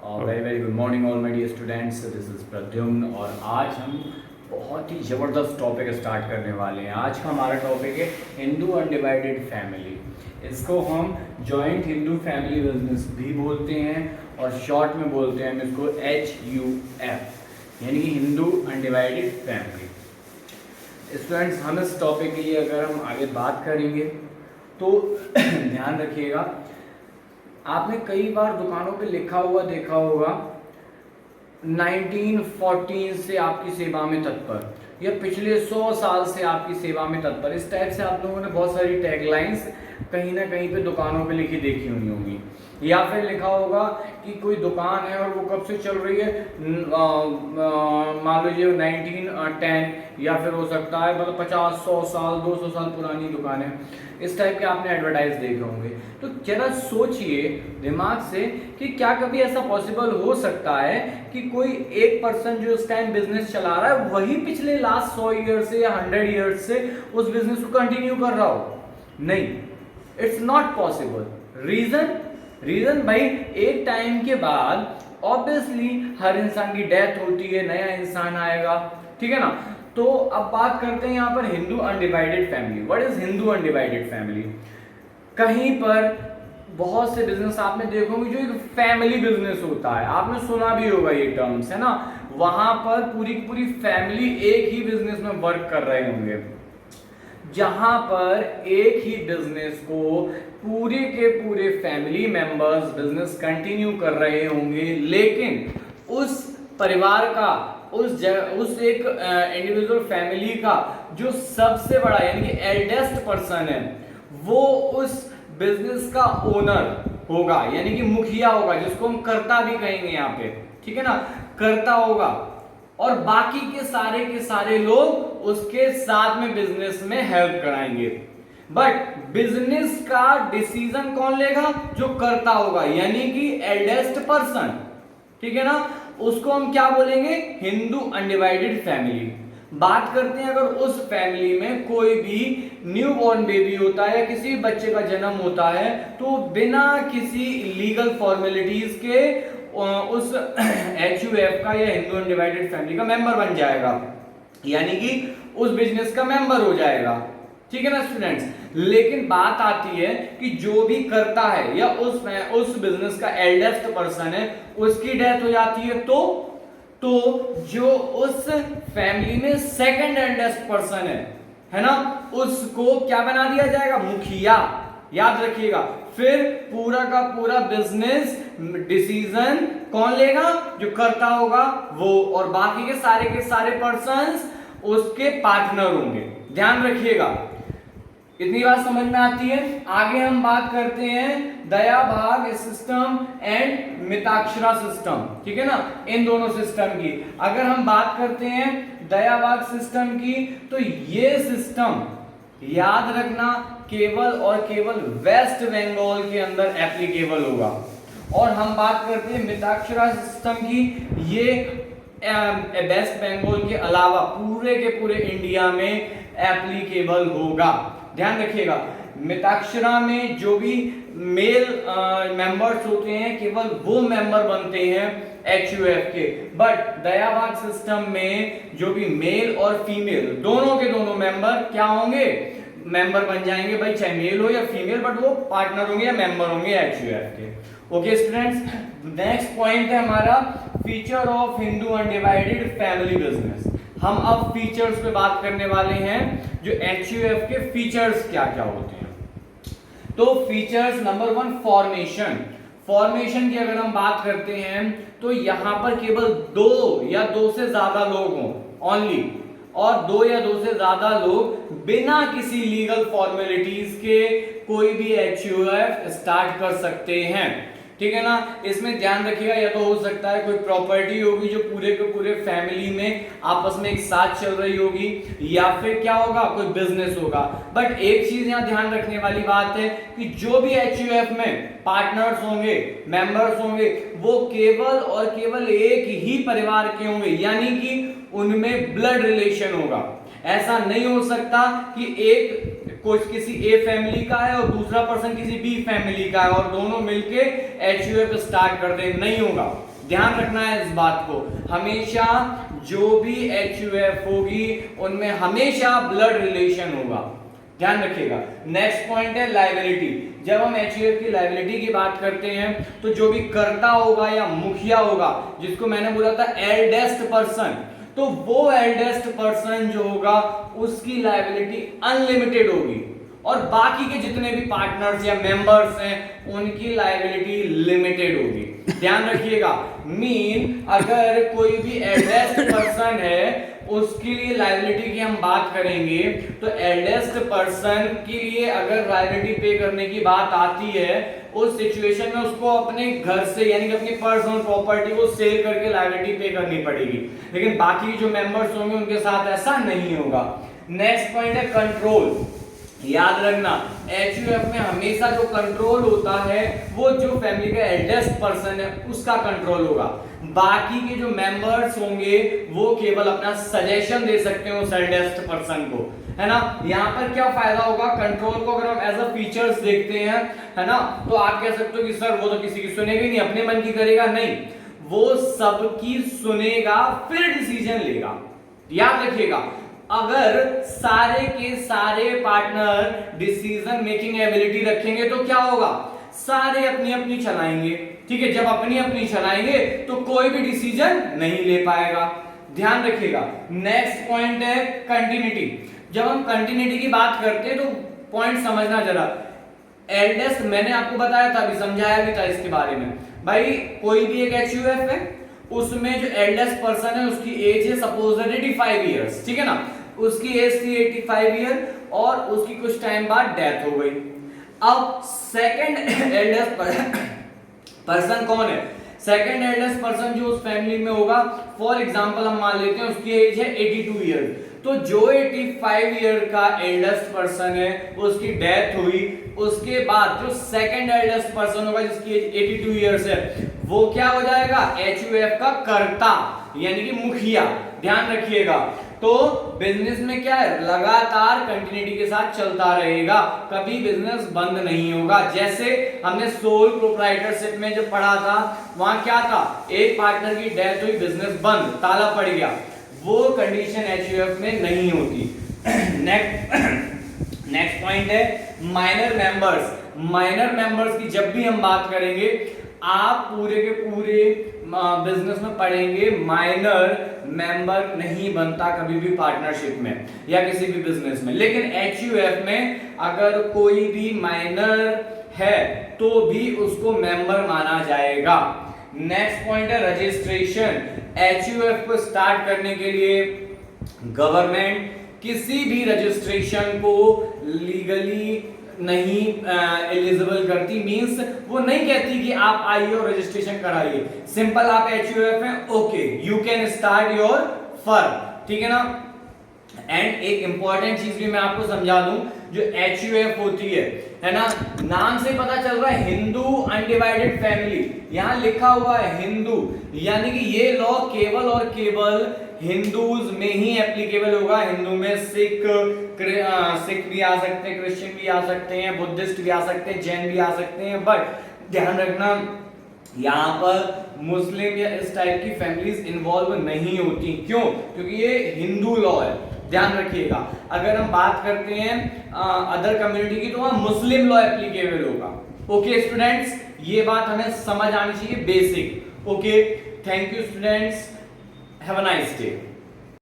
Very very good morning all my dear students, this is Pradyumna. और आज हम बहुत ही ज़बरदस्त टॉपिक स्टार्ट करने वाले हैं। आज का हमारा टॉपिक है हिंदू अनडिवाइडेड फैमिली। इसको हम जॉइंट हिंदू फैमिली बिजनेस भी बोलते हैं और शॉर्ट में बोलते हैं हम इसको HUF, यानी कि हिंदू अनडिवाइडेड फैमिली। स्टूडेंट्स, हम इस टॉपिक के लिए अगर हम आगे बात करेंगे तो ध्यान रखिएगा, आपने कई बार दुकानों पे लिखा हुआ देखा होगा 1914 से आपकी सेवा में तत्पर, या पिछले 100 साल से आपकी सेवा में तत्पर। इस टाइप से आप लोगों ने बहुत सारी टैगलाइंस कहीं ना कहीं पे दुकानों पे लिखी देखी हुई होंगी, या फिर लिखा होगा कि कोई दुकान है और वो कब से चल रही है, मान लीजिए 1910, या फिर हो सकता है मतलब 50, 100 साल, 200 साल पुरानी दुकान है। इस टाइप के आपने एडवर्टाइज देखे होंगे। तो जरा सोचिए दिमाग से कि क्या कभी ऐसा पॉसिबल हो सकता है कि कोई एक पर्सन जो इस टाइम बिजनेस चला रहा है वही पिछले लास्ट 100 ईयर से या 100 ईयर से उस बिजनेस को कंटिन्यू कर रहा हो? नहीं, इट्स नॉट पॉसिबल। रीजन भाई, एक टाइम के बाद ऑब्वियसली हर इंसान की डेथ होती है, नया इंसान आएगा, ठीक है ना। तो अब बात करते हैं यहाँ पर Hindu undivided family. What is Hindu undivided family? कहीं पर बहुत से बिजनेस आपने देखोगे जो एक फैमिली बिजनेस होता है, आपने सुना भी होगा ये टर्म्स, है ना। वहां पर पूरी की पूरी फैमिली एक ही बिजनेस में वर्क कर रहे होंगे, जहां पर एक ही बिजनेस को पूरे के पूरे फैमिली मेंबर्स बिजनेस कंटिन्यू कर रहे होंगे, लेकिन उस परिवार का, उस एक इंडिविजुअल फैमिली का जो सबसे बड़ा यानी कि एल्डेस्ट पर्सन है, वो उस बिजनेस का ओनर होगा, यानी कि मुखिया होगा, जिसको हम कर्ता भी कहेंगे यहाँ पे, ठीक है ना, कर्ता होगा। और बाकी के सारे लोग उसके साथ में बिजनेस में हेल्प कराएंगे। बट बिजनेस का डिसीजन कौन लेगा? जो कर्ता होगा, यानी कि एल्डेस्ट पर्सन, ठीक है ना। उसको हम क्या बोलेंगे? Hindu undivided family. बात करते हैं अगर उस फैमिली में कोई भी न्यू बॉर्न बेबी होता है या किसी भी बच्चे का जन्म होता है, तो बिना किसी लीगल फॉर्मेलिटीज के उस HUF का या हिंदू अनडिवाइडेड फैमिली का मेंबर बन जाएगा, यानी कि उस बिजनेस का मेंबर हो जाएगा, ठीक है ना स्टूडेंट्स। लेकिन बात आती है कि जो भी करता है या उस बिजनेस का एल्डेस्ट पर्सन है, उसकी डेथ हो जाती है, तो जो उस फैमिली में सेकंड एल्डेस्ट पर्सन है ना, उसको क्या बना दिया जाएगा? मुखिया। याद रखिएगा, फिर पूरा का पूरा बिजनेस डिसीजन कौन लेगा? जो करता होगा वो, और बाकी के सारे पर्सन्स उसके पार्टनर होंगे। ध्यान रखिएगा, इतनी बात समझ में आती है। आगे हम बात करते हैं दया भाग सिस्टम एंड मिताक्षरा सिस्टम, ठीक है ना, इन दोनों सिस्टम की। अगर हम बात करते हैं दया भाग सिस्टम की, तो ये सिस्टम याद रखना केवल और केवल वेस्ट बंगाल के अंदर एप्लीकेबल होगा। और हम बात करते हैं मिताक्षरा सिस्टम की, ये वेस्ट बंगाल के अलावा पूरे के पूरे इंडिया में एप्लीकेबल होगा। ध्यान रखिएगा, मिताक्षरा में जो भी मेल मेंबर्स होते हैं केवल वो मेंबर बनते हैं HUF के, बट दयाभाग सिस्टम में जो भी मेल और फीमेल दोनों के दोनों मेंबर क्या होंगे? मेंबर बन जाएंगे भाई, चाहे मेल हो या फीमेल, बट वो पार्टनर होंगे या मेंबर होंगे HUF के। ओके स्टूडेंट्स, नेक्स्ट पॉइंट है हमारा feature of Hindu undivided family business. हम अब फीचर्स पे बात करने वाले हैं, जो HUF के फीचर्स क्या क्या होते हैं। तो फीचर्स नंबर 1, फॉर्मेशन की अगर हम बात करते हैं तो यहां पर केवल 2 या 2 से ज्यादा लोग हों ओनली, और 2 या 2 से ज्यादा लोग बिना किसी लीगल फॉर्मेलिटीज के कोई भी HUF स्टार्ट कर सकते हैं, ठीक है ना। इसमें ध्यान रखिएगा, या तो हो सकता है कोई प्रॉपर्टी होगी जो पूरे के पूरे फैमिली में आपस में एक साथ चल रही होगी, या फिर क्या होगा, कोई बिजनेस होगा। बट एक चीज यहाँ ध्यान रखने वाली बात है कि जो भी HUF में पार्टनर्स होंगे, मेंबर्स होंगे, वो केवल और केवल एक ही परिवार के होंगे, यानी कि उनमें ब्लड रिलेशन होगा। ऐसा नहीं हो सकता कि एक कोई किसी ए फैमिली का है और दूसरा पर्सन किसी बी फैमिली का है और दोनों मिलके HUF स्टार्ट कर दे, नहीं होगा। ध्यान रखना है इस बात को, हमेशा जो भी HUF होगी उनमें हमेशा ब्लड रिलेशन होगा, ध्यान रखिएगा। नेक्स्ट पॉइंट है लायबिलिटी। जब हम HUF की लायबिलिटी की बात करते हैं तो जो भी कर्ता होगा या मुखिया होगा, जिसको मैंने बोला था एल्डेस्ट पर्सन, तो वो एल्डेस्ट पर्सन जो होगा उसकी लायबिलिटी अनलिमिटेड होगी और बाकी के जितने भी पार्टनर्स या मेंबर्स हैं उनकी लायबिलिटी लिमिटेड होगी। ध्यान रखिएगा, मीन अगर कोई भी एल्डेस्ट पर्सन है उसके लिए लायबिलिटी की हम बात करेंगे तो एल्डेस्ट पर्सन के लिए अगर लायबिलिटी पे करने की बात आती है उस सिचुएशन में उसको अपने घर से यानी कि अपनी पर्सनल प्रॉपर्टी को सेल करके लायबिलिटी पे करनी पड़ेगी, लेकिन बाकी जो मेंबर्स होंगे उनके साथ ऐसा नहीं होगा। नेक्स्ट पॉइंट है कंट्रोल। याद रखना HUF में हमेशा जो कंट्रोल होता है वो जो फैमिली का एल्डेस्ट पर्सन है उसका कंट्रोल होगा, बाकी के जो मेंबर्स होंगे वो केवल अपना सजेशन दे सकते हैं उस एल्डेस्ट पर्सन को, है ना। यहाँ पर क्या फायदा होगा, कंट्रोल को अगर हम एज अ फीचर्स देखते हैं, है ना, तो आप कह सकते हो कि सर वो तो किसी की सुनेगा नहीं, अपने मन की करेगा, नहीं, वो सबकी सुनेगा फिर डिसीजन लेगा। याद रखिएगा, अगर सारे के सारे पार्टनर डिसीजन मेकिंग एबिलिटी रखेंगे तो क्या होगा, सारे अपनी अपनी चलाएंगे, ठीक है। जब अपनी अपनी चलाएंगे तो कोई भी डिसीजन नहीं ले पाएगा, ध्यान रखिएगा। नेक्स्ट पॉइंट है कंटिन्यूटी। जब हम कंटिन्यूटी की बात करते हैं तो पॉइंट समझना जरा, एल्डेस्ट मैंने आपको बताया था, अभी समझाया भी था इसके बारे में। भाई कोई भी एक HUF है, उसमें जो एल्डेस्ट पर्सन है उसकी एज है सपोज 85 इयर्स, ठीक है ना, उसकी एज थी 85 ईयर और उसकी कुछ टाइम बाद डेथ हो गई। अब सेकंड एल्डेस्ट पर्सन कौन है, सेकंड एल्डेस्ट पर्सन जो उस फैमिली में होगा, फॉर एग्जांपल हम मान लेते हैं उसकी एज है 82 ईयर, तो जो 85 ईयर का एल्डेस्ट पर्सन है उसकी डेथ हुई, उसके बाद जो सेकंड एल्डेस्ट पर्सन होगा जिसकी एज 82 ईयर्स है वो क्या हो जाएगा, HUF का कर्ता यानी कि मुखिया। ध्यान रखिएगा, तो बिजनेस में क्या है, लगातार कंटिन्यूटी के साथ चलता रहेगा, कभी बिजनेस बंद नहीं होगा। जैसे हमने सोल प्रोप्राइटरशिप में जो पढ़ा था वहां क्या था, एक पार्टनर की डेथ हुई, बिजनेस बंद, ताला पड़ गया, वो कंडीशन HUF में नहीं होती। नेक्स्ट पॉइंट है माइनर मेंबर्स। माइनर मेंबर्स की जब भी हम बात करेंगे, आप पूरे के पूरे बिजनेस में पढ़ेंगे माइनर मेंबर नहीं बनता कभी भी पार्टनरशिप में या किसी भी बिजनेस में, लेकिन HUF में अगर कोई भी माइनर है तो भी उसको मेंबर माना जाएगा। नेक्स्ट पॉइंट है रजिस्ट्रेशन। HUF को स्टार्ट करने के लिए गवर्नमेंट किसी भी रजिस्ट्रेशन को लीगली नहीं एलिजिबल करती, मींस वो नहीं कहती कि आप आइए और रजिस्ट्रेशन कराइए, सिंपल आप HUF हैं, okay you can start your firm, ठीक है ना। एंड एक इंपॉर्टेंट चीज भी मैं आपको समझा दूं, जो HUF होती है ना, नाम से पता चल रहा है हिंदू अनडिवाइडेड फैमिली, यहां लिखा हुआ है हिंदू, यानी कि ये लॉ केवल और केवल हिंदूज में ही एप्लीकेबल होगा। हिंदू में सिख भी आ सकते हैं, क्रिश्चियन भी आ सकते हैं, बुद्धिस्ट भी आ सकते हैं, जैन भी आ सकते हैं, बट ध्यान रखना यहाँ पर मुस्लिम या इस टाइप की फैमिलीज इन्वॉल्व नहीं होती। क्यों? क्योंकि ये हिंदू लॉ है, ध्यान रखिएगा। अगर हम बात करते हैं अदर कम्युनिटी की तो वहां मुस्लिम लॉ एप्लीकेबल होगा। ओके स्टूडेंट्स, ये बात हमें समझ आनी चाहिए basic. Okay, thank you students, have a nice day.